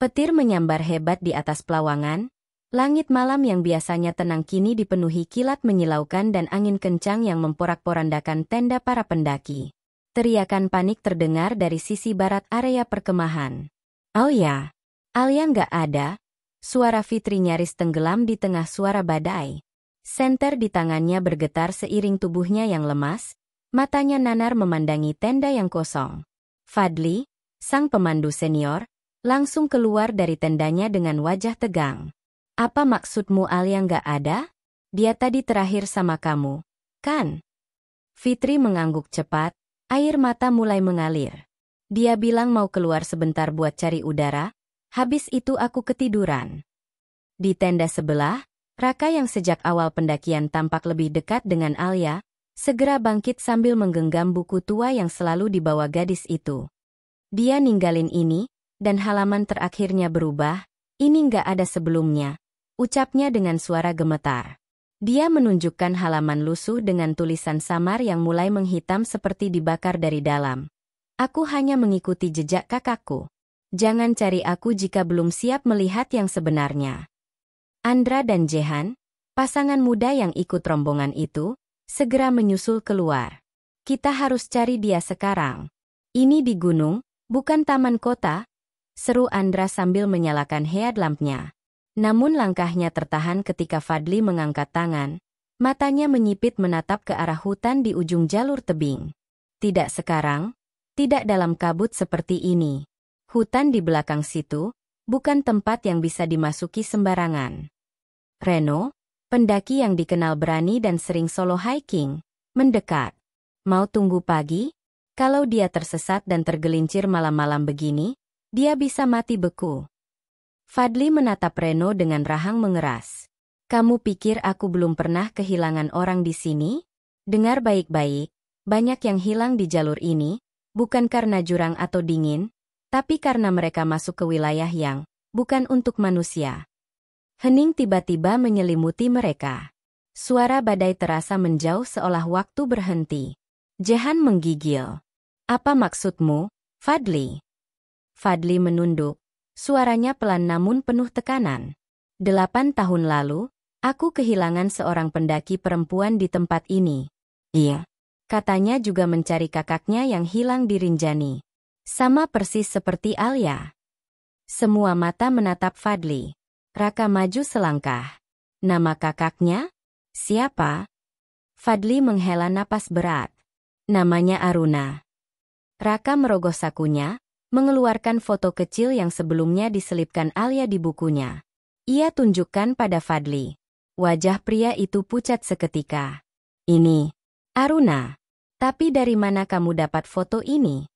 Petir menyambar hebat di atas pelawangan. Langit malam yang biasanya tenang kini dipenuhi kilat menyilaukan dan angin kencang yang memporak-porandakan tenda para pendaki. Teriakan panik terdengar dari sisi barat area perkemahan. Alia! Alia nggak ada. Suara Fitri nyaris tenggelam di tengah suara badai. Senter di tangannya bergetar seiring tubuhnya yang lemas. Matanya nanar memandangi tenda yang kosong. Fadli, sang pemandu senior, langsung keluar dari tendanya dengan wajah tegang. Apa maksudmu Alia nggak ada? Dia tadi terakhir sama kamu, kan? Fitri mengangguk cepat, air mata mulai mengalir. Dia bilang mau keluar sebentar buat cari udara, habis itu aku ketiduran. Di tenda sebelah, Raka yang sejak awal pendakian tampak lebih dekat dengan Alia, segera bangkit sambil menggenggam buku tua yang selalu dibawa gadis itu. Dia ninggalin ini, dan halaman terakhirnya berubah, ini nggak ada sebelumnya, ucapnya dengan suara gemetar. Dia menunjukkan halaman lusuh dengan tulisan samar yang mulai menghitam seperti dibakar dari dalam. Aku hanya mengikuti jejak kakakku. Jangan cari aku jika belum siap melihat yang sebenarnya. Andra dan Jehan, pasangan muda yang ikut rombongan itu, segera menyusul keluar. Kita harus cari dia sekarang. Ini di gunung, bukan taman kota, seru Andra sambil menyalakan headlampnya. Namun langkahnya tertahan ketika Fadli mengangkat tangan, matanya menyipit menatap ke arah hutan di ujung jalur tebing. Tidak sekarang, tidak dalam kabut seperti ini. Hutan di belakang situ, bukan tempat yang bisa dimasuki sembarangan. Reno, pendaki yang dikenal berani dan sering solo hiking, mendekat. Mau tunggu pagi? Kalau dia tersesat dan tergelincir malam-malam begini, dia bisa mati beku. Fadli menatap Reno dengan rahang mengeras. Kamu pikir aku belum pernah kehilangan orang di sini? Dengar baik-baik, banyak yang hilang di jalur ini, bukan karena jurang atau dingin, tapi karena mereka masuk ke wilayah yang bukan untuk manusia. Hening tiba-tiba menyelimuti mereka. Suara badai terasa menjauh seolah waktu berhenti. Jehan menggigil. Apa maksudmu, Fadli? Fadli menunduk. Suaranya pelan namun penuh tekanan. 8 tahun lalu, aku kehilangan seorang pendaki perempuan di tempat ini. Iya. Katanya juga mencari kakaknya yang hilang di Rinjani. Sama persis seperti Alia. Semua mata menatap Fadli. Raka maju selangkah. Nama kakaknya? Siapa? Fadli menghela napas berat. Namanya Aruna. Raka merogoh sakunya, mengeluarkan foto kecil yang sebelumnya diselipkan Alia di bukunya. Ia tunjukkan pada Fadli. Wajah pria itu pucat seketika. Ini, Aruna. Tapi dari mana kamu dapat foto ini?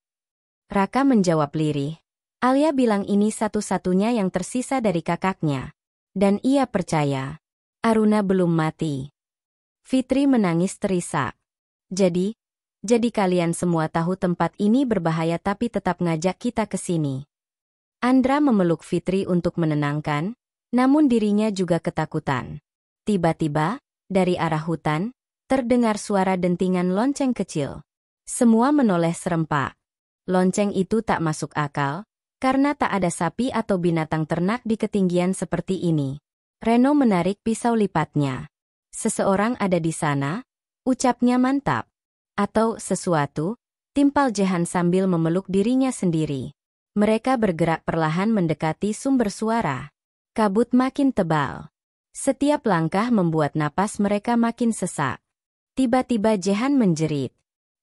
Raka menjawab lirih. Alia bilang ini satu-satunya yang tersisa dari kakaknya. Dan ia percaya. Aruna belum mati. Fitri menangis terisak. Jadi kalian semua tahu tempat ini berbahaya tapi tetap ngajak kita ke sini. Andra memeluk Fitri untuk menenangkan, namun dirinya juga ketakutan. Tiba-tiba, dari arah hutan, terdengar suara dentingan lonceng kecil. Semua menoleh serempak. Lonceng itu tak masuk akal, karena tak ada sapi atau binatang ternak di ketinggian seperti ini. Reno menarik pisau lipatnya. Seseorang ada di sana, ucapnya mantap. Atau sesuatu, timpal Jehan sambil memeluk dirinya sendiri. Mereka bergerak perlahan mendekati sumber suara. Kabut makin tebal. Setiap langkah membuat napas mereka makin sesak. Tiba-tiba Jehan menjerit.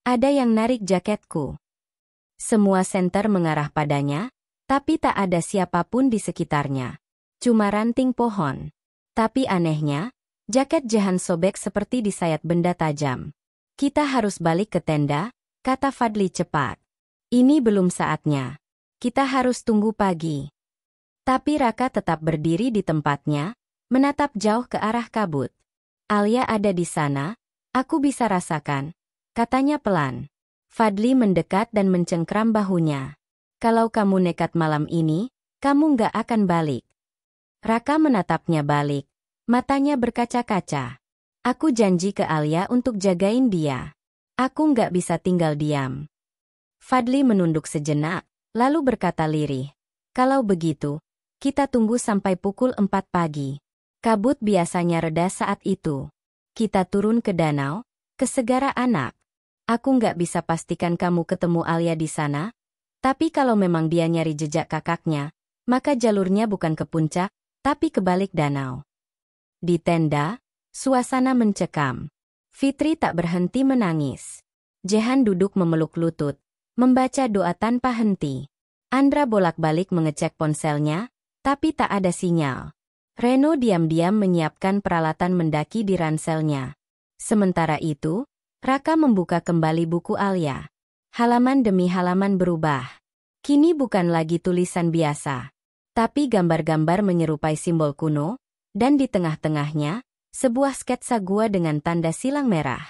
Ada yang narik jaketku. Semua senter mengarah padanya, tapi tak ada siapapun di sekitarnya. Cuma ranting pohon. Tapi anehnya, jaket Jehan sobek seperti disayat benda tajam. Kita harus balik ke tenda, kata Fadli cepat. Ini belum saatnya. Kita harus tunggu pagi. Tapi Raka tetap berdiri di tempatnya, menatap jauh ke arah kabut. Alia ada di sana, aku bisa rasakan, katanya pelan. Fadli mendekat dan mencengkram bahunya. Kalau kamu nekat malam ini, kamu nggak akan balik. Raka menatapnya balik, matanya berkaca-kaca. Aku janji ke Alia untuk jagain dia. Aku nggak bisa tinggal diam. Fadli menunduk sejenak, lalu berkata lirih. Kalau begitu, Kita tunggu sampai pukul 4 pagi. Kabut biasanya reda saat itu. Kita turun ke danau, ke Segara Anak. Aku nggak bisa pastikan kamu ketemu Alia di sana, tapi kalau memang dia nyari jejak kakaknya, maka jalurnya bukan ke puncak, tapi ke balik danau. Di tenda, suasana mencekam. Fitri tak berhenti menangis. Jehan duduk memeluk lutut, membaca doa tanpa henti. Andra bolak-balik mengecek ponselnya, tapi tak ada sinyal. Reno diam-diam menyiapkan peralatan mendaki di ranselnya. Sementara itu, Raka membuka kembali buku Alia. Halaman demi halaman berubah. Kini bukan lagi tulisan biasa, tapi gambar-gambar menyerupai simbol kuno, dan di tengah-tengahnya, sebuah sketsa gua dengan tanda silang merah.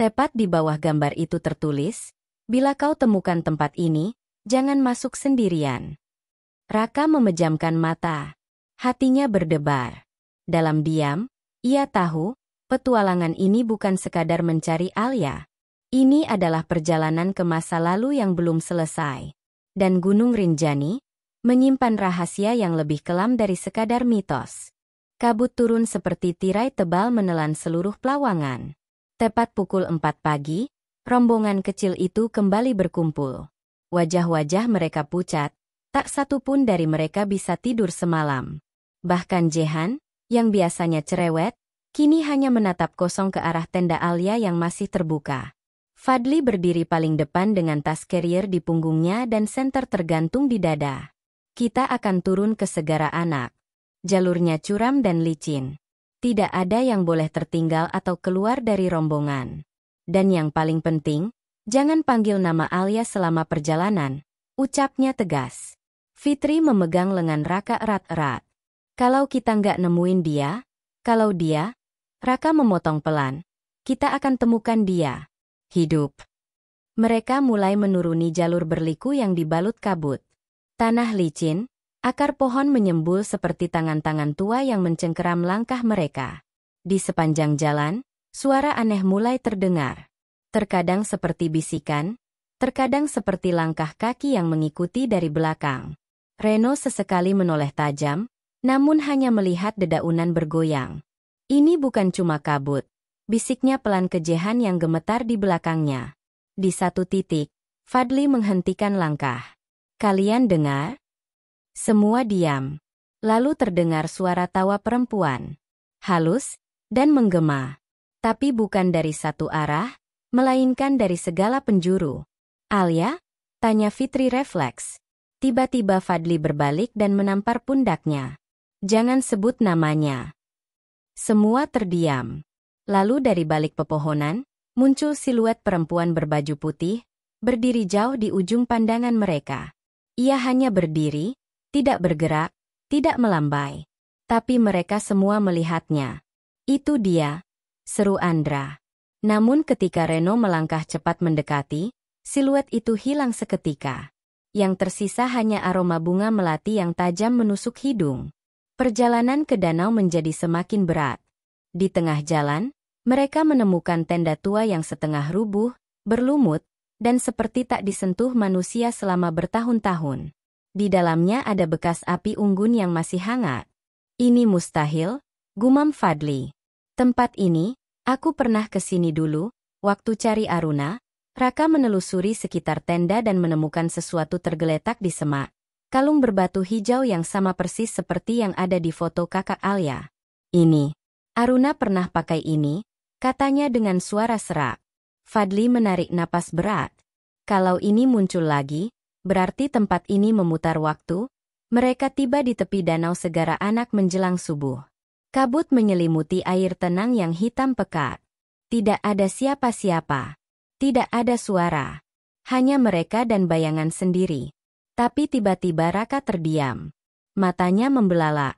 Tepat di bawah gambar itu tertulis, "Bila kau temukan tempat ini, jangan masuk sendirian." Raka memejamkan mata. Hatinya berdebar. Dalam diam, ia tahu, petualangan ini bukan sekadar mencari Alia. Ini adalah perjalanan ke masa lalu yang belum selesai. Dan Gunung Rinjani menyimpan rahasia yang lebih kelam dari sekadar mitos. Kabut turun seperti tirai tebal menelan seluruh Plawangan. Tepat pukul 4 pagi, rombongan kecil itu kembali berkumpul. Wajah-wajah mereka pucat, tak satu pun dari mereka bisa tidur semalam. Bahkan Jehan, yang biasanya cerewet, kini hanya menatap kosong ke arah tenda Alia yang masih terbuka. Fadli berdiri paling depan dengan tas carrier di punggungnya dan senter tergantung di dada. Kita akan turun ke Segara Anak. Jalurnya curam dan licin. Tidak ada yang boleh tertinggal atau keluar dari rombongan. Dan yang paling penting, jangan panggil nama Alia selama perjalanan, ucapnya tegas. Fitri memegang lengan Raka erat-erat. Kalau kita nggak nemuin dia, kalau dia, Raka memotong pelan, kita akan temukan dia. Hidup. Mereka mulai menuruni jalur berliku yang dibalut kabut. Tanah licin, akar pohon menyembul seperti tangan-tangan tua yang mencengkeram langkah mereka. Di sepanjang jalan, suara aneh mulai terdengar. Terkadang seperti bisikan, terkadang seperti langkah kaki yang mengikuti dari belakang. Reno sesekali menoleh tajam, namun hanya melihat dedaunan bergoyang. Ini bukan cuma kabut, bisiknya pelan ke Jehan yang gemetar di belakangnya. Di satu titik, Fadli menghentikan langkah. Kalian dengar? Semua diam. Lalu terdengar suara tawa perempuan. Halus dan menggema. Tapi bukan dari satu arah, melainkan dari segala penjuru. Alia? Tanya Fitri refleks. Tiba-tiba Fadli berbalik dan menampar pundaknya. Jangan sebut namanya. Semua terdiam. Lalu dari balik pepohonan, muncul siluet perempuan berbaju putih, berdiri jauh di ujung pandangan mereka. Ia hanya berdiri, tidak bergerak, tidak melambai. Tapi mereka semua melihatnya. Itu dia, seru Andra. Namun ketika Reno melangkah cepat mendekati, siluet itu hilang seketika. Yang tersisa hanya aroma bunga melati yang tajam menusuk hidung. Perjalanan ke danau menjadi semakin berat. Di tengah jalan, mereka menemukan tenda tua yang setengah rubuh, berlumut, dan seperti tak disentuh manusia selama bertahun-tahun. Di dalamnya ada bekas api unggun yang masih hangat. Ini mustahil, gumam Fadli. Tempat ini, aku pernah ke sini dulu, waktu cari Aruna. Raka menelusuri sekitar tenda dan menemukan sesuatu tergeletak di semak. Kalung berbatu hijau yang sama persis seperti yang ada di foto kakak Alia. Ini, Aruna pernah pakai ini, katanya dengan suara serak. Fadli menarik napas berat. Kalau ini muncul lagi, berarti tempat ini memutar waktu. Mereka tiba di tepi danau Segara Anak menjelang subuh. Kabut menyelimuti air tenang yang hitam pekat. Tidak ada siapa-siapa. Tidak ada suara. Hanya mereka dan bayangan sendiri. Tapi tiba-tiba Raka terdiam. Matanya membelalak.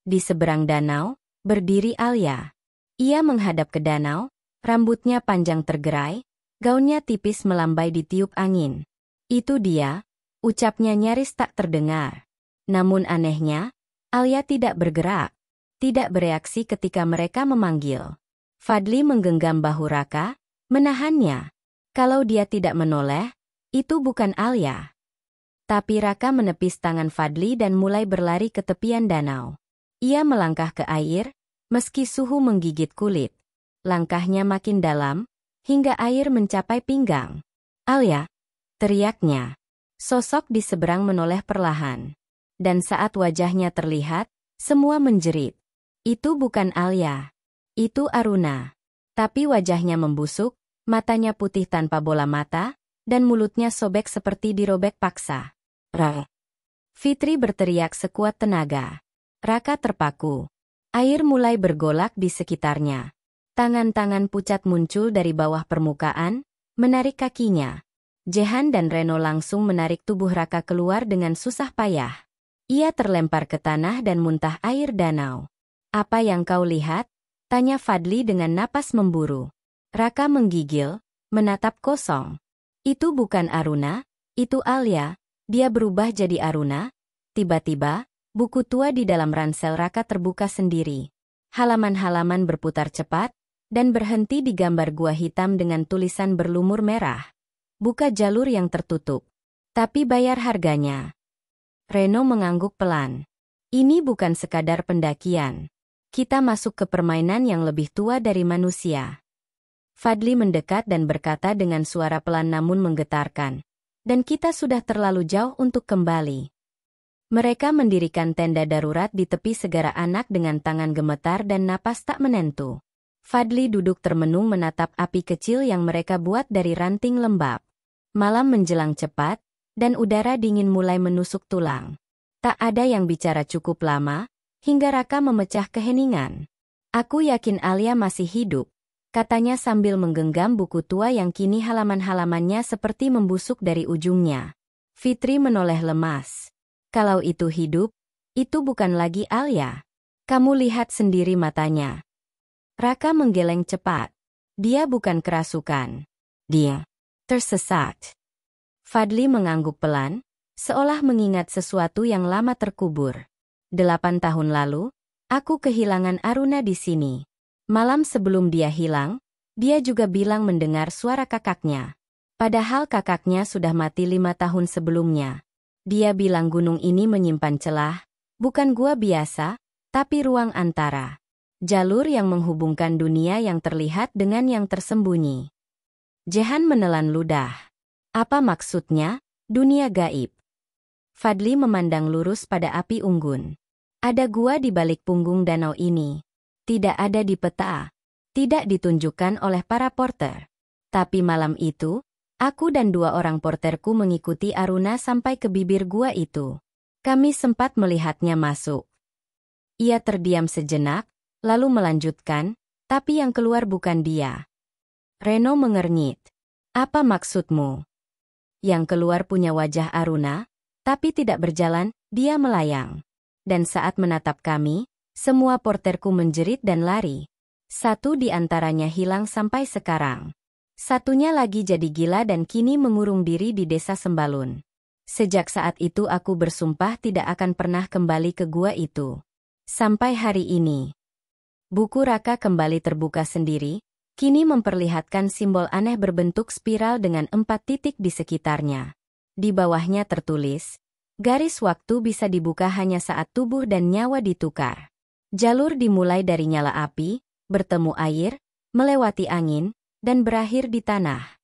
Di seberang danau, berdiri Alia. Ia menghadap ke danau, rambutnya panjang tergerai, gaunnya tipis melambai di tiup angin. Itu dia, ucapnya nyaris tak terdengar. Namun anehnya, Alia tidak bergerak, tidak bereaksi ketika mereka memanggil. Fadli menggenggam bahu Raka, menahannya. Kalau dia tidak menoleh, itu bukan Alia. Tapi Raka menepis tangan Fadli dan mulai berlari ke tepian danau. Ia melangkah ke air, meski suhu menggigit kulit. Langkahnya makin dalam, hingga air mencapai pinggang. "Alia!" teriaknya. Sosok di seberang menoleh perlahan. Dan saat wajahnya terlihat, semua menjerit. Itu bukan Alia. Itu Aruna. Tapi wajahnya membusuk, matanya putih tanpa bola mata, dan mulutnya sobek seperti dirobek paksa. "Ra!" Fitri berteriak sekuat tenaga. Raka terpaku. Air mulai bergolak di sekitarnya. Tangan-tangan pucat muncul dari bawah permukaan, menarik kakinya. Jehan dan Reno langsung menarik tubuh Raka keluar dengan susah payah. Ia terlempar ke tanah dan muntah air danau. "Apa yang kau lihat?" tanya Fadli dengan napas memburu. Raka menggigil, menatap kosong. "Itu bukan Aruna, itu Alia." Dia berubah jadi Aruna. Tiba-tiba, buku tua di dalam ransel Raka terbuka sendiri. Halaman-halaman berputar cepat, dan berhenti di gambar gua hitam dengan tulisan berlumur merah. "Buka jalur yang tertutup. Tapi bayar harganya." Reno mengangguk pelan. "Ini bukan sekadar pendakian. Kita masuk ke permainan yang lebih tua dari manusia." Fadli mendekat dan berkata dengan suara pelan namun menggetarkan. "Dan kita sudah terlalu jauh untuk kembali." Mereka mendirikan tenda darurat di tepi segara anak dengan tangan gemetar dan napas tak menentu. Fadli duduk termenung menatap api kecil yang mereka buat dari ranting lembab. Malam menjelang cepat, dan udara dingin mulai menusuk tulang. Tak ada yang bicara cukup lama, hingga Raka memecah keheningan. "Aku yakin Alia masih hidup," katanya sambil menggenggam buku tua yang kini halaman-halamannya seperti membusuk dari ujungnya. Fitri menoleh lemas. "Kalau itu hidup, itu bukan lagi Alia. Kamu lihat sendiri matanya." Raka menggeleng cepat. Dia bukan kerasukan. Dia tersesat. Fadli mengangguk pelan, seolah mengingat sesuatu yang lama terkubur. 8 tahun lalu, aku kehilangan Aruna di sini. Malam sebelum dia hilang, dia juga bilang mendengar suara kakaknya. Padahal kakaknya sudah mati 5 tahun sebelumnya. Dia bilang gunung ini menyimpan celah, bukan gua biasa, tapi ruang antara. Jalur yang menghubungkan dunia yang terlihat dengan yang tersembunyi. Jehan menelan ludah. "Apa maksudnya, dunia gaib?" Fadli memandang lurus pada api unggun. "Ada gua di balik punggung danau ini. Tidak ada di peta. Tidak ditunjukkan oleh para porter. Tapi malam itu, aku dan 2 orang porterku mengikuti Aruna sampai ke bibir gua itu. Kami sempat melihatnya masuk." Ia terdiam sejenak, lalu melanjutkan, "Tapi yang keluar bukan dia." Reno mengernyit. "Apa maksudmu?" "Yang keluar punya wajah Aruna, tapi tidak berjalan," dia melayang. "Dan saat menatap kami, semua porterku menjerit dan lari. 1 di antaranya hilang sampai sekarang. 1-nya lagi jadi gila dan kini mengurung diri di desa Sembalun. Sejak saat itu aku bersumpah tidak akan pernah kembali ke gua itu. Sampai hari ini." Buku Raka kembali terbuka sendiri, kini memperlihatkan simbol aneh berbentuk spiral dengan 4 titik di sekitarnya. Di bawahnya tertulis, "Garis waktu bisa dibuka hanya saat tubuh dan nyawa ditukar." Jalur dimulai dari nyala api, bertemu air, melewati angin, dan berakhir di tanah.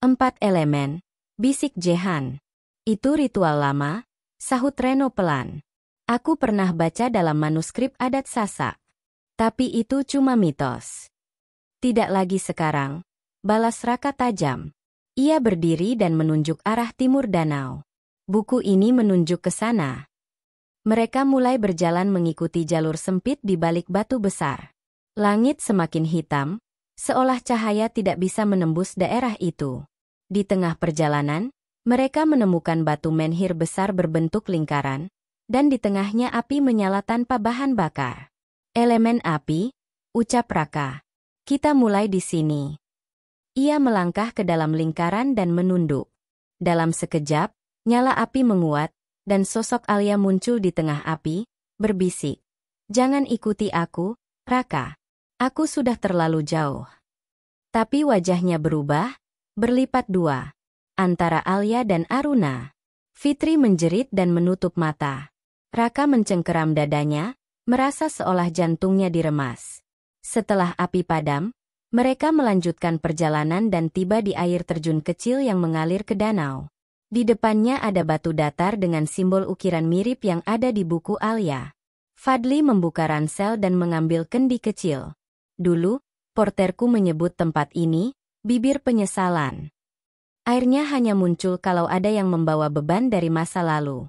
4 elemen, bisik Jehan. "Itu ritual lama," sahut Reno pelan. "Aku pernah baca dalam manuskrip adat Sasak. Tapi itu cuma mitos." "Tidak lagi sekarang," balas Raka tajam. Ia berdiri dan menunjuk arah timur danau. "Buku ini menunjuk ke sana." Mereka mulai berjalan mengikuti jalur sempit di balik batu besar. Langit semakin hitam, seolah cahaya tidak bisa menembus daerah itu. Di tengah perjalanan, mereka menemukan batu menhir besar berbentuk lingkaran, dan di tengahnya api menyala tanpa bahan bakar. "Elemen api," ucap Raka. "Kita mulai di sini." Ia melangkah ke dalam lingkaran dan menunduk. Dalam sekejap, nyala api menguat, dan sosok Alia muncul di tengah api, berbisik. "Jangan ikuti aku, Raka. Aku sudah terlalu jauh." Tapi wajahnya berubah, berlipat 2. Antara Alia dan Aruna. Fitri menjerit dan menutup mata. Raka mencengkeram dadanya, merasa seolah jantungnya diremas. Setelah api padam, mereka melanjutkan perjalanan dan tiba di air terjun kecil yang mengalir ke danau. Di depannya ada batu datar dengan simbol ukiran mirip yang ada di buku Alia. Fadli membuka ransel dan mengambil kendi kecil. Dulu, porterku menyebut tempat ini, bibir penyesalan. Airnya hanya muncul kalau ada yang membawa beban dari masa lalu.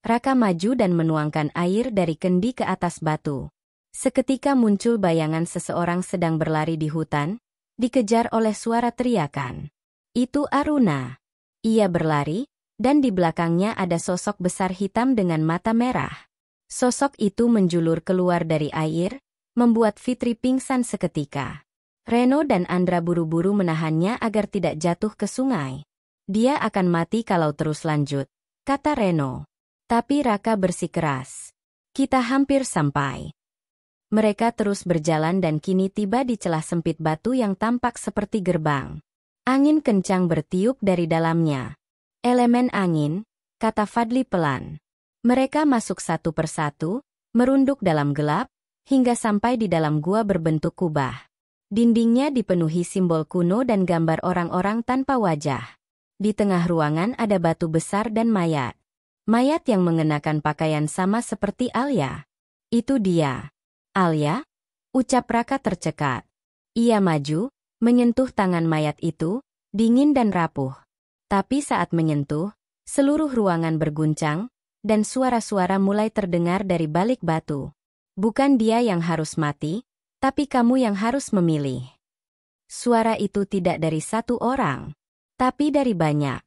Raka maju dan menuangkan air dari kendi ke atas batu. Seketika muncul bayangan seseorang sedang berlari di hutan, dikejar oleh suara teriakan. Itu Aruna. Ia berlari, dan di belakangnya ada sosok besar hitam dengan mata merah. Sosok itu menjulur keluar dari air, membuat Fitri pingsan seketika. Reno dan Andra buru-buru menahannya agar tidak jatuh ke sungai. Dia akan mati kalau terus lanjut, kata Reno. Tapi Raka bersikeras. Kita hampir sampai. Mereka terus berjalan dan kini tiba di celah sempit batu yang tampak seperti gerbang. Angin kencang bertiup dari dalamnya. Elemen angin, kata Fadli pelan. Mereka masuk satu persatu, merunduk dalam gelap, hingga sampai di dalam gua berbentuk kubah. Dindingnya dipenuhi simbol kuno dan gambar orang-orang tanpa wajah. Di tengah ruangan ada batu besar dan mayat. Mayat yang mengenakan pakaian sama seperti Alia. Itu dia. Alia? Ucap Raka tercekat. Ia maju, menyentuh tangan mayat itu, dingin dan rapuh. Tapi saat menyentuh, seluruh ruangan berguncang, dan suara-suara mulai terdengar dari balik batu. Bukan dia yang harus mati, tapi kamu yang harus memilih. Suara itu tidak dari satu orang, tapi dari banyak.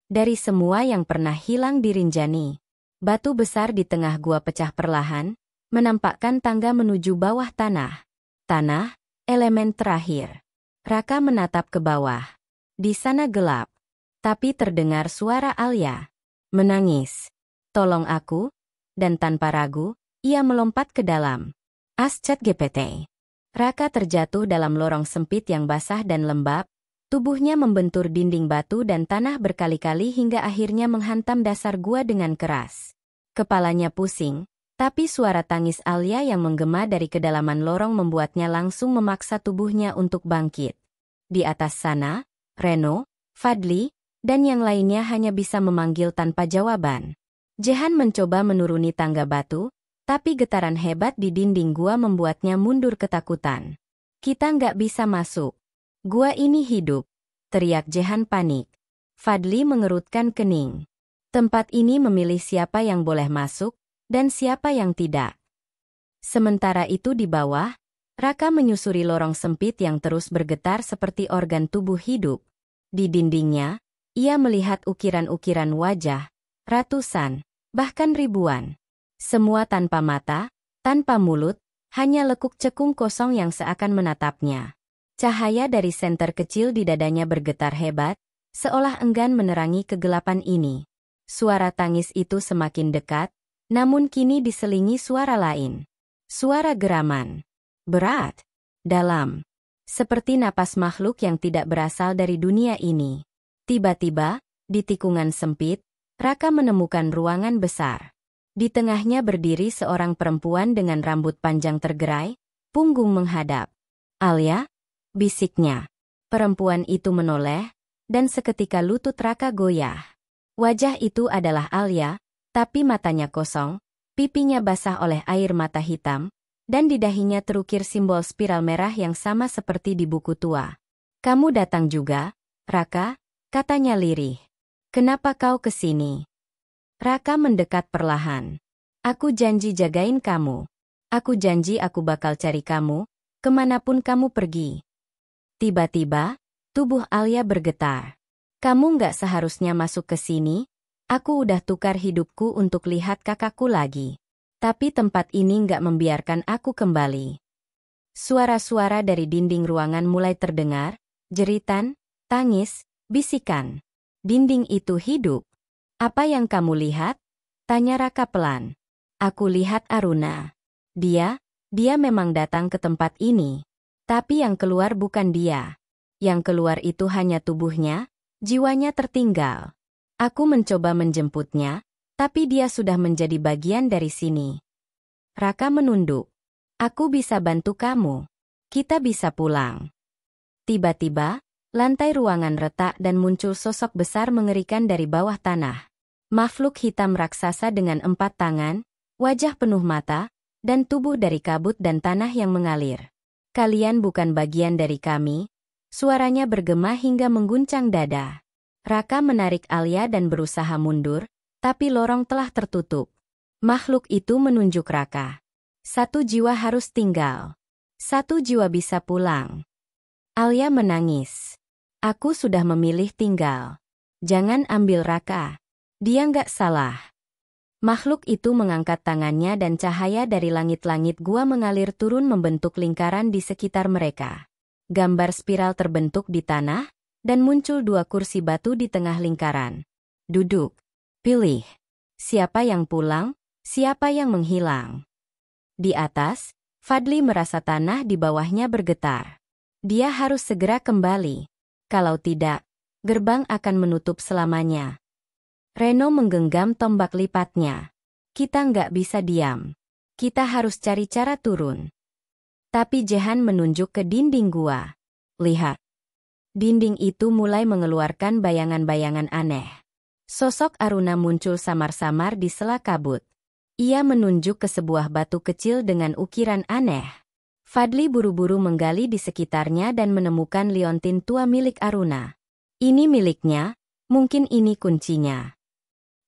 Dari semua yang pernah hilang di Rinjani. Batu besar di tengah gua pecah perlahan, menampakkan tangga menuju bawah tanah. Tanah, elemen terakhir. Raka menatap ke bawah. Di sana gelap. Tapi terdengar suara Alia. Menangis. Tolong aku. Dan tanpa ragu, ia melompat ke dalam. ChatGPT. Raka terjatuh dalam lorong sempit yang basah dan lembab, tubuhnya membentur dinding batu dan tanah berkali-kali hingga akhirnya menghantam dasar gua dengan keras. Kepalanya pusing, tapi suara tangis Alia yang menggema dari kedalaman lorong membuatnya langsung memaksa tubuhnya untuk bangkit. Di atas sana, Reno, Fadli, dan yang lainnya hanya bisa memanggil tanpa jawaban. Jehan mencoba menuruni tangga batu, tapi getaran hebat di dinding gua membuatnya mundur ketakutan. Kita nggak bisa masuk. Gua ini hidup, teriak Jehan panik. Fadli mengerutkan kening. Tempat ini memilih siapa yang boleh masuk, dan siapa yang tidak. Sementara itu di bawah, Raka menyusuri lorong sempit yang terus bergetar seperti organ tubuh hidup. Di dindingnya, ia melihat ukiran-ukiran wajah, ratusan, bahkan ribuan. Semua tanpa mata, tanpa mulut, hanya lekuk cekung kosong yang seakan menatapnya. Cahaya dari senter kecil di dadanya bergetar hebat, seolah enggan menerangi kegelapan ini. Suara tangis itu semakin dekat, namun kini diselingi suara lain. Suara geraman. Berat. Dalam. Seperti napas makhluk yang tidak berasal dari dunia ini. Tiba-tiba, di tikungan sempit, Raka menemukan ruangan besar. Di tengahnya berdiri seorang perempuan dengan rambut panjang tergerai, punggung menghadap. Alia? Bisiknya. Perempuan itu menoleh, dan seketika lutut Raka goyah. Wajah itu adalah Alia, tapi matanya kosong, pipinya basah oleh air mata hitam, dan di dahinya terukir simbol spiral merah yang sama seperti di buku tua. Kamu datang juga, Raka? Katanya lirih. Kenapa kau kesini? Raka mendekat perlahan. Aku janji jagain kamu. Aku janji aku bakal cari kamu, kemanapun kamu pergi. Tiba-tiba, tubuh Alia bergetar. Kamu nggak seharusnya masuk ke sini, aku udah tukar hidupku untuk lihat kakakku lagi. Tapi tempat ini nggak membiarkan aku kembali. Suara-suara dari dinding ruangan mulai terdengar, jeritan, tangis, bisikan. Dinding itu hidup. Apa yang kamu lihat? Tanya Raka pelan. Aku lihat Aruna. Dia memang datang ke tempat ini. Tapi yang keluar bukan dia. Yang keluar itu hanya tubuhnya, jiwanya tertinggal. Aku mencoba menjemputnya, tapi dia sudah menjadi bagian dari sini. Raka menunduk. Aku bisa bantu kamu. Kita bisa pulang. Tiba-tiba, lantai ruangan retak dan muncul sosok besar mengerikan dari bawah tanah. Makhluk hitam raksasa dengan 4 tangan, wajah penuh mata, dan tubuh dari kabut dan tanah yang mengalir. Kalian bukan bagian dari kami. Suaranya bergema hingga mengguncang dada. Raka menarik Alia dan berusaha mundur, tapi lorong telah tertutup. Makhluk itu menunjuk Raka. 1 jiwa harus tinggal. 1 jiwa bisa pulang. Alia menangis. Aku sudah memilih tinggal. Jangan ambil Raka. Dia nggak salah. Makhluk itu mengangkat tangannya dan cahaya dari langit-langit gua mengalir turun membentuk lingkaran di sekitar mereka. Gambar spiral terbentuk di tanah, dan muncul 2 kursi batu di tengah lingkaran. Duduk. Pilih. Siapa yang pulang, siapa yang menghilang. Di atas, Fadli merasa tanah di bawahnya bergetar. Dia harus segera kembali. Kalau tidak, gerbang akan menutup selamanya. Reno menggenggam tombak lipatnya. Kita nggak bisa diam. Kita harus cari cara turun. Tapi Jehan menunjuk ke dinding gua. Lihat. Dinding itu mulai mengeluarkan bayangan-bayangan aneh. Sosok Aruna muncul samar-samar di sela kabut. Ia menunjuk ke sebuah batu kecil dengan ukiran aneh. Fadli buru-buru menggali di sekitarnya dan menemukan liontin tua milik Aruna. Ini miliknya, mungkin ini kuncinya.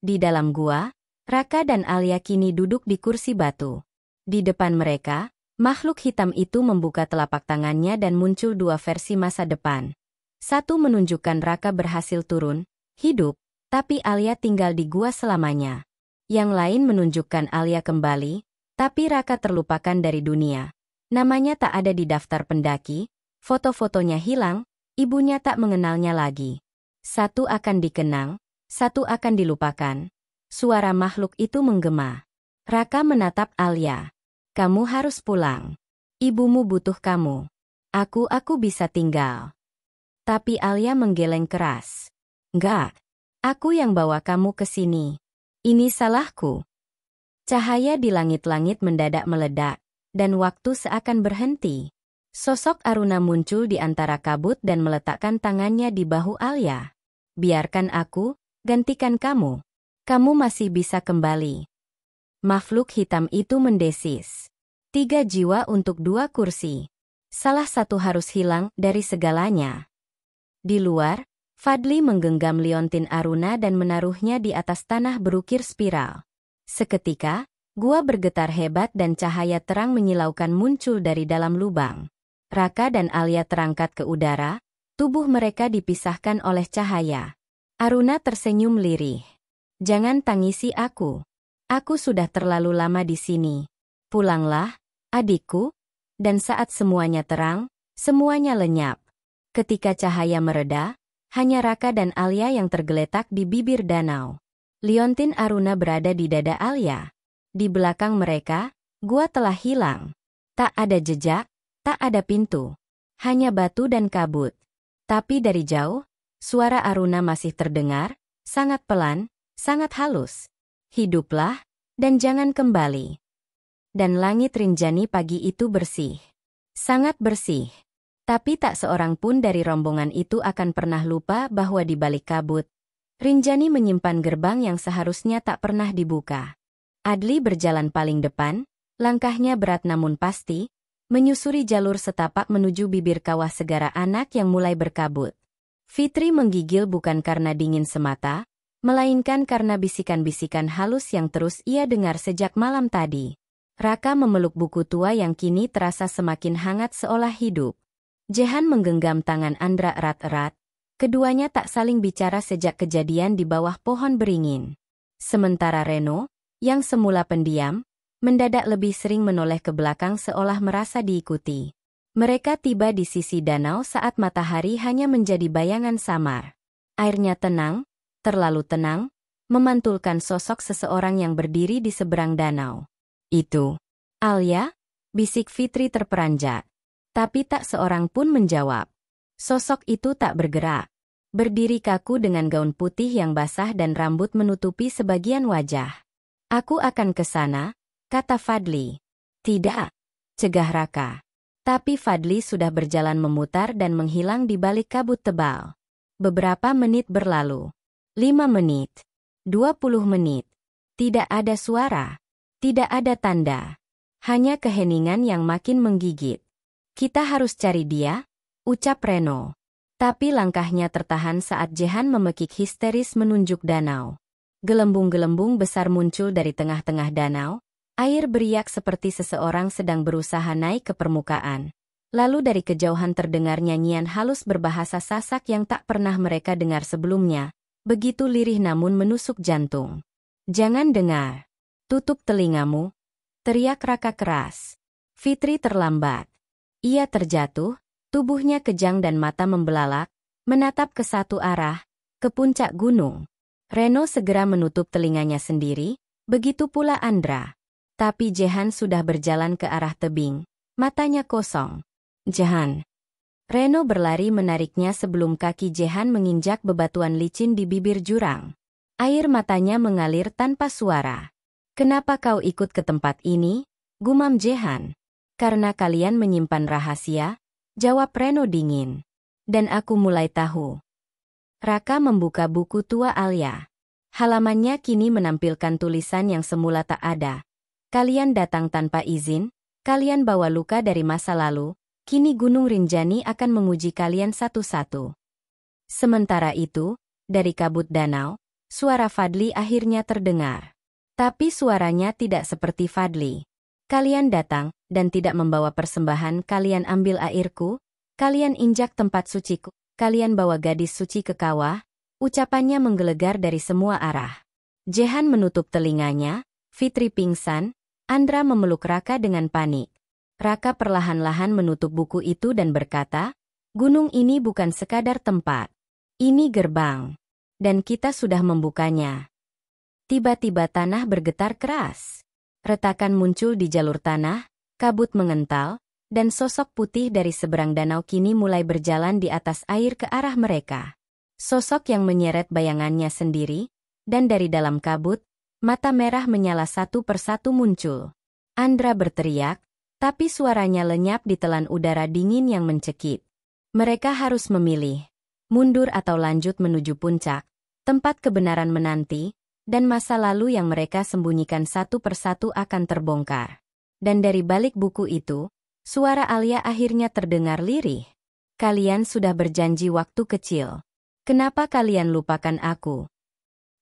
Di dalam gua, Raka dan Alia kini duduk di kursi batu. Di depan mereka, makhluk hitam itu membuka telapak tangannya dan muncul 2 versi masa depan. Satu menunjukkan Raka berhasil turun, hidup, tapi Alia tinggal di gua selamanya. Yang lain menunjukkan Alia kembali, tapi Raka terlupakan dari dunia. Namanya tak ada di daftar pendaki, foto-fotonya hilang, ibunya tak mengenalnya lagi. Satu akan dikenang, satu akan dilupakan. Suara makhluk itu menggema. Raka menatap Alia. Kamu harus pulang. Ibumu butuh kamu. Aku bisa tinggal. Tapi Alia menggeleng keras. Enggak. Aku yang bawa kamu ke sini. Ini salahku. Cahaya di langit-langit mendadak meledak, dan waktu seakan berhenti. Sosok Aruna muncul di antara kabut dan meletakkan tangannya di bahu Alia. Biarkan aku, gantikan kamu. Kamu masih bisa kembali. Makhluk hitam itu mendesis. 3 jiwa untuk 2 kursi. Salah satu harus hilang dari segalanya. Di luar, Fadli menggenggam liontin Aruna dan menaruhnya di atas tanah berukir spiral. Seketika, gua bergetar hebat dan cahaya terang menyilaukan muncul dari dalam lubang. Raka dan Alia terangkat ke udara, tubuh mereka dipisahkan oleh cahaya. Aruna tersenyum lirih. Jangan tangisi aku. Aku sudah terlalu lama di sini. Pulanglah, adikku. Dan saat semuanya terang, semuanya lenyap. Ketika cahaya mereda, hanya Raka dan Alia yang tergeletak di bibir danau. Liontin Aruna berada di dada Alia. Di belakang mereka, gua telah hilang. Tak ada jejak, tak ada pintu. Hanya batu dan kabut. Tapi dari jauh, suara Aruna masih terdengar, sangat pelan, sangat halus. Hiduplah, dan jangan kembali. Dan langit Rinjani pagi itu bersih. Sangat bersih. Tapi tak seorang pun dari rombongan itu akan pernah lupa bahwa di balik kabut, Rinjani menyimpan gerbang yang seharusnya tak pernah dibuka. Adli berjalan paling depan, langkahnya berat namun pasti, menyusuri jalur setapak menuju bibir kawah segara anak yang mulai berkabut. Fitri menggigil bukan karena dingin semata, melainkan karena bisikan-bisikan halus yang terus ia dengar sejak malam tadi. Raka memeluk buku tua yang kini terasa semakin hangat seolah hidup. Jehan menggenggam tangan Andra erat-erat, keduanya tak saling bicara sejak kejadian di bawah pohon beringin. Sementara Reno, yang semula pendiam, mendadak lebih sering menoleh ke belakang seolah merasa diikuti. Mereka tiba di sisi danau saat matahari hanya menjadi bayangan samar. Airnya tenang, terlalu tenang, memantulkan sosok seseorang yang berdiri di seberang danau. Itu, Alia, bisik Fitri terperanjat. Tapi tak seorang pun menjawab. Sosok itu tak bergerak. Berdiri kaku dengan gaun putih yang basah dan rambut menutupi sebagian wajah. Aku akan ke sana, kata Fadli. Tidak, cegah Raka. Tapi Fadli sudah berjalan memutar dan menghilang di balik kabut tebal. Beberapa menit berlalu. 5 menit. 20 menit. Tidak ada suara. Tidak ada tanda. Hanya keheningan yang makin menggigit. Kita harus cari dia, ucap Reno. Tapi langkahnya tertahan saat Jehan memekik histeris menunjuk danau. Gelembung-gelembung besar muncul dari tengah-tengah danau. Air beriak seperti seseorang sedang berusaha naik ke permukaan. Lalu dari kejauhan terdengar nyanyian halus berbahasa Sasak yang tak pernah mereka dengar sebelumnya. Begitu lirih namun menusuk jantung. Jangan dengar. Tutup telingamu. Teriak Raka keras. Fitri terlambat. Ia terjatuh, tubuhnya kejang dan mata membelalak, menatap ke satu arah, ke puncak gunung. Reno segera menutup telinganya sendiri, begitu pula Andra. Tapi Jehan sudah berjalan ke arah tebing, matanya kosong. Jehan. Reno berlari menariknya sebelum kaki Jehan menginjak bebatuan licin di bibir jurang. Air matanya mengalir tanpa suara. Kenapa kau ikut ke tempat ini? Gumam Jehan. Karena kalian menyimpan rahasia, jawab Reno dingin. Dan aku mulai tahu. Raka membuka buku tua Alia. Halamannya kini menampilkan tulisan yang semula tak ada. Kalian datang tanpa izin, kalian bawa luka dari masa lalu, kini Gunung Rinjani akan menguji kalian satu-satu. Sementara itu, dari kabut danau, suara Fadli akhirnya terdengar. Tapi suaranya tidak seperti Fadli. Kalian datang, dan tidak membawa persembahan, kalian ambil airku, kalian injak tempat suciku, kalian bawa gadis suci ke kawah, ucapannya menggelegar dari semua arah. Jehan menutup telinganya, Fitri pingsan, Andra memeluk Raka dengan panik. Raka perlahan-lahan menutup buku itu dan berkata, gunung ini bukan sekadar tempat. Ini gerbang. Dan kita sudah membukanya. Tiba-tiba tanah bergetar keras. Retakan muncul di jalur tanah, kabut mengental, dan sosok putih dari seberang danau kini mulai berjalan di atas air ke arah mereka. Sosok yang menyeret bayangannya sendiri, dan dari dalam kabut, mata merah menyala satu persatu muncul. Andra berteriak, tapi suaranya lenyap ditelan udara dingin yang mencekik. Mereka harus memilih, mundur atau lanjut menuju puncak, tempat kebenaran menanti, dan masa lalu yang mereka sembunyikan satu persatu akan terbongkar. Dan dari balik buku itu, suara Alia akhirnya terdengar lirih. Kalian sudah berjanji waktu kecil. Kenapa kalian lupakan aku?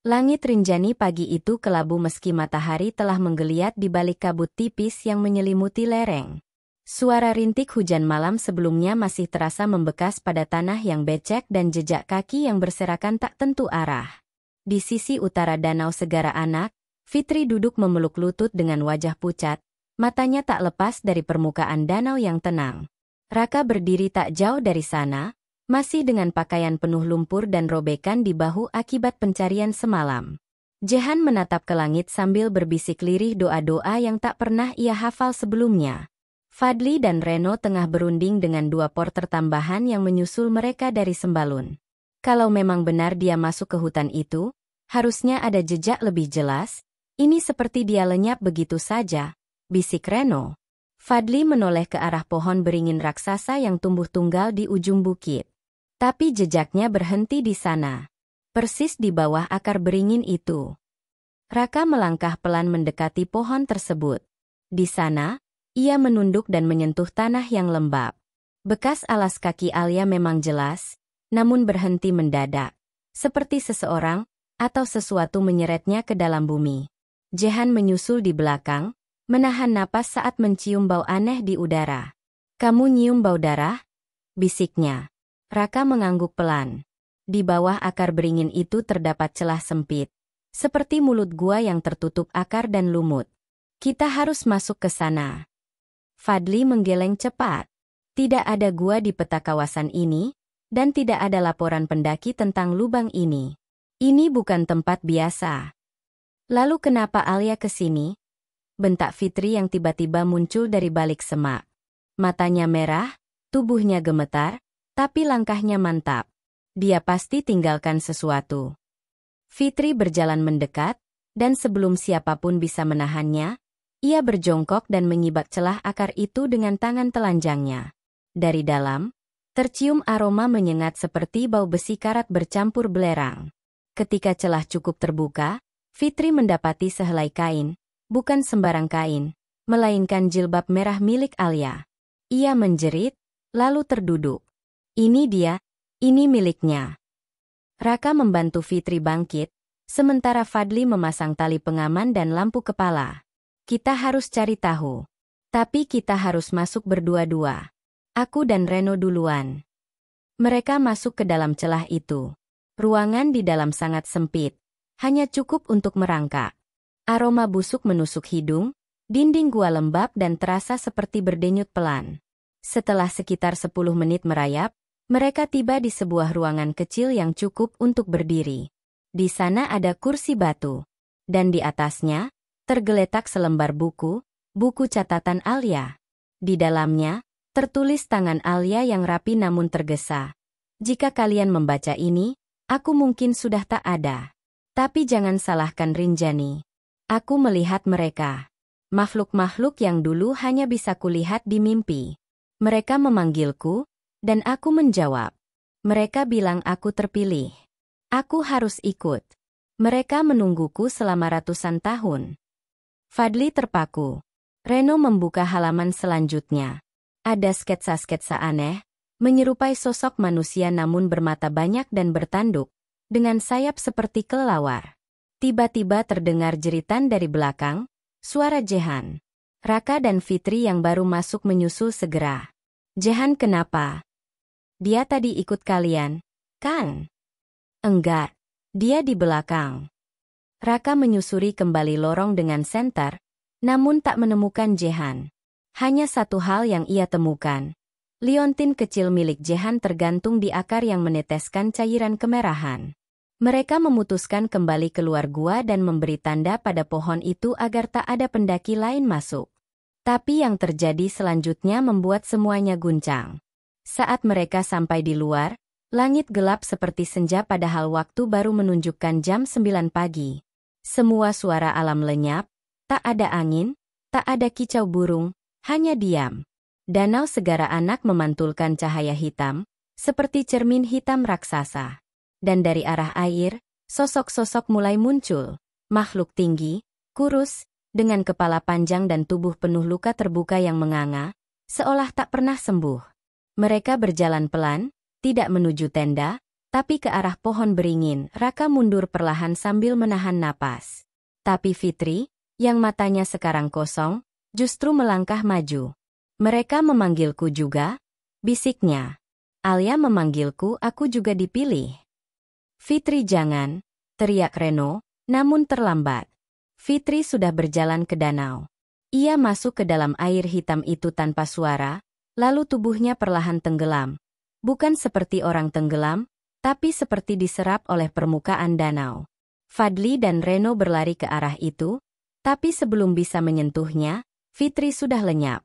Langit Rinjani pagi itu kelabu meski matahari telah menggeliat di balik kabut tipis yang menyelimuti lereng. Suara rintik hujan malam sebelumnya masih terasa membekas pada tanah yang becek dan jejak kaki yang berserakan tak tentu arah. Di sisi utara Danau Segara Anak, Fitri duduk memeluk lutut dengan wajah pucat, matanya tak lepas dari permukaan danau yang tenang. Raka berdiri tak jauh dari sana, masih dengan pakaian penuh lumpur dan robekan di bahu akibat pencarian semalam. Jehan menatap ke langit sambil berbisik lirih doa-doa yang tak pernah ia hafal sebelumnya. Fadli dan Reno tengah berunding dengan dua porter tambahan yang menyusul mereka dari Sembalun. Kalau memang benar dia masuk ke hutan itu, harusnya ada jejak lebih jelas. Ini seperti dia lenyap begitu saja, bisik Reno. Fadli menoleh ke arah pohon beringin raksasa yang tumbuh tunggal di ujung bukit. Tapi jejaknya berhenti di sana. Persis di bawah akar beringin itu. Raka melangkah pelan mendekati pohon tersebut. Di sana, ia menunduk dan menyentuh tanah yang lembab. Bekas alas kaki Alia memang jelas, namun berhenti mendadak. Seperti seseorang, atau sesuatu menyeretnya ke dalam bumi. Jehan menyusul di belakang, menahan napas saat mencium bau aneh di udara. Kamu nyium bau darah? Bisiknya. Raka mengangguk pelan. Di bawah akar beringin itu terdapat celah sempit, seperti mulut gua yang tertutup akar dan lumut. Kita harus masuk ke sana. Fadli menggeleng cepat. Tidak ada gua di peta kawasan ini, dan tidak ada laporan pendaki tentang lubang ini. Ini bukan tempat biasa. Lalu kenapa Alia ke sini? Bentak Fitri yang tiba-tiba muncul dari balik semak. Matanya merah, tubuhnya gemetar, tapi langkahnya mantap. Dia pasti tinggalkan sesuatu. Fitri berjalan mendekat, dan sebelum siapapun bisa menahannya, ia berjongkok dan mengibak celah akar itu dengan tangan telanjangnya. Dari dalam, tercium aroma menyengat seperti bau besi karat bercampur belerang. Ketika celah cukup terbuka, Fitri mendapati sehelai kain, bukan sembarang kain, melainkan jilbab merah milik Alia. Ia menjerit, lalu terduduk. Ini dia, ini miliknya. Raka membantu Fitri bangkit, sementara Fadli memasang tali pengaman dan lampu kepala. Kita harus cari tahu. Tapi kita harus masuk berdua-dua. Aku dan Reno duluan. Mereka masuk ke dalam celah itu. Ruangan di dalam sangat sempit, hanya cukup untuk merangkak. Aroma busuk menusuk hidung, dinding gua lembab dan terasa seperti berdenyut pelan. Setelah sekitar 10 menit merayap, mereka tiba di sebuah ruangan kecil yang cukup untuk berdiri. Di sana ada kursi batu. Dan di atasnya, tergeletak selembar buku catatan Alia. Di dalamnya, tertulis tangan Alia yang rapi namun tergesa. Jika kalian membaca ini, aku mungkin sudah tak ada. Tapi jangan salahkan Rinjani. Aku melihat mereka. Makhluk-makhluk yang dulu hanya bisa kulihat di mimpi. Mereka memanggilku, dan aku menjawab. Mereka bilang aku terpilih. Aku harus ikut. Mereka menungguku selama ratusan tahun. Fadli terpaku. Reno membuka halaman selanjutnya. Ada sketsa-sketsa aneh, menyerupai sosok manusia namun bermata banyak dan bertanduk, dengan sayap seperti kelelawar. Tiba-tiba terdengar jeritan dari belakang, suara Jehan. Raka dan Fitri yang baru masuk menyusul segera. Jehan kenapa? Dia tadi ikut kalian, kan? Enggak, dia di belakang. Raka menyusuri kembali lorong dengan senter, namun tak menemukan Jehan. Hanya satu hal yang ia temukan. Liontin kecil milik Jehan tergantung di akar yang meneteskan cairan kemerahan. Mereka memutuskan kembali keluar gua dan memberi tanda pada pohon itu agar tak ada pendaki lain masuk. Tapi yang terjadi selanjutnya membuat semuanya guncang. Saat mereka sampai di luar, langit gelap seperti senja padahal waktu baru menunjukkan jam 9 pagi. Semua suara alam lenyap, tak ada angin, tak ada kicau burung, hanya diam. Danau Segara Anak memantulkan cahaya hitam, seperti cermin hitam raksasa. Dan dari arah air, sosok-sosok mulai muncul. Makhluk tinggi, kurus, dengan kepala panjang dan tubuh penuh luka terbuka yang menganga, seolah tak pernah sembuh. Mereka berjalan pelan, tidak menuju tenda, tapi ke arah pohon beringin. Raka mundur perlahan sambil menahan napas. Tapi Fitri, yang matanya sekarang kosong, justru melangkah maju. Mereka memanggilku juga, bisiknya. Alia memanggilku, aku juga dipilih. Fitri jangan, teriak Reno, namun terlambat. Fitri sudah berjalan ke danau. Ia masuk ke dalam air hitam itu tanpa suara, lalu tubuhnya perlahan tenggelam. Bukan seperti orang tenggelam, tapi seperti diserap oleh permukaan danau. Fadli dan Reno berlari ke arah itu, tapi sebelum bisa menyentuhnya, Fitri sudah lenyap.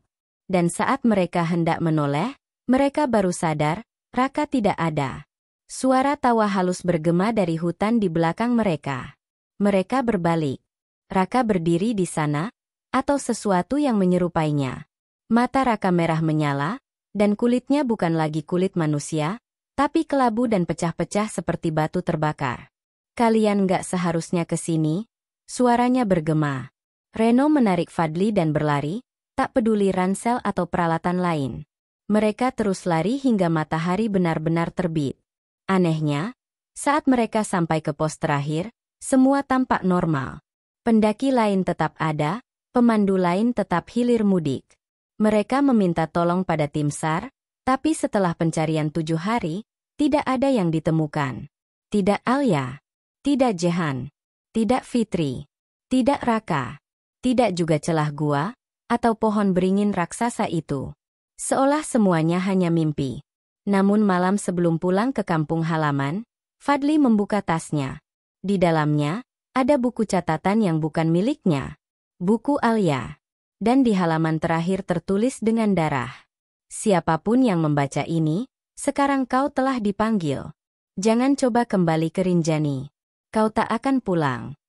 Dan saat mereka hendak menoleh, mereka baru sadar, Raka tidak ada. Suara tawa halus bergema dari hutan di belakang mereka. Mereka berbalik. Raka berdiri di sana, atau sesuatu yang menyerupainya. Mata Raka merah menyala, dan kulitnya bukan lagi kulit manusia, tapi kelabu dan pecah-pecah seperti batu terbakar. Kalian gak seharusnya ke sini, suaranya bergema. Reno menarik Fadli dan berlari, tak peduli ransel atau peralatan lain. Mereka terus lari hingga matahari benar-benar terbit. Anehnya, saat mereka sampai ke pos terakhir, semua tampak normal. Pendaki lain tetap ada, pemandu lain tetap hilir mudik. Mereka meminta tolong pada tim SAR, tapi setelah pencarian 7 hari, tidak ada yang ditemukan. Tidak Alia, tidak Jehan, tidak Fitri, tidak Raka, tidak juga celah gua, atau pohon beringin raksasa itu. Seolah semuanya hanya mimpi. Namun malam sebelum pulang ke kampung halaman, Fadli membuka tasnya. Di dalamnya, ada buku catatan yang bukan miliknya. Buku Alia. Dan di halaman terakhir tertulis dengan darah. Siapapun yang membaca ini, sekarang kau telah dipanggil. Jangan coba kembali ke Rinjani. Kau tak akan pulang.